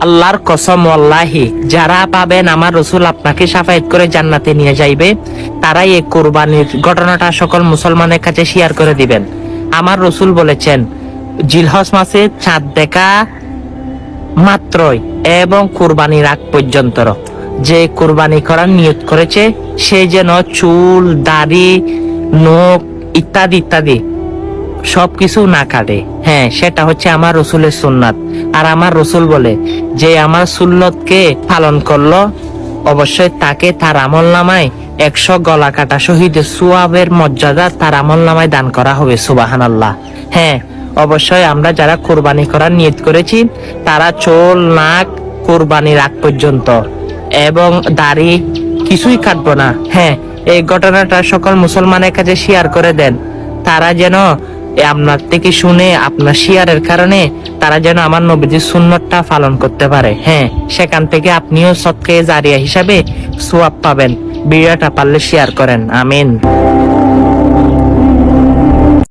আল্লাহর কসম ওয়াল্লাহি, যারা পাবেন আমার রসুল আপনাকে শাফায়াত করে জান্নাতে নিয়ে যাইবে, তারাই এই কুরবানির ঘটনাটা সকল মুসলমানের কাছে শেয়ার করে দিবেন। আমার রসুল বলেছেন, জিলহজ মাসে চাঁদ দেখা মাত্রই এবং কুরবানির আগ পর্যন্ত যে কুরবানি করার নিয়ত করেছে সে যেন চুল, দাড়ি, নখ ইত্যাদি ইত্যাদি সবকিছু না কাটে। হ্যাঁ, সেটা হচ্ছে আমার রসুলের সুন্নাত। আর আমার রসুল বলে যে আমার সুন্নতকে পালন করলো, অবশ্যই তাকে তার আমল নামায় 100 গলা কাটা শহীদের সুয়াবের মর্যাদা তার আমল নামায় দান করা হবে। সুবহানাল্লাহ। হ্যাঁ, অবশ্যই আমরা যারা কোরবানি করার নিয়ত করেছি তারা চুল, নাক কোরবানির আগ পর্যন্ত এবং দাড়ি কিছুই কাটবো না। হ্যাঁ, এই ঘটনাটা সকল মুসলমানের কাছে শেয়ার করে দেন, তারা যেন আপনার থেকে শুনে আপনার শেয়ারের কারণে তারা যেন আমার নবীজির সুন্নতটা পালন করতে পারে। হ্যাঁ, সেখান থেকে আপনিও সদকায়ে জারিয়া হিসাবে সওয়াব পাবেন। ভিডিওটা পারলে শেয়ার করেন। আমিন।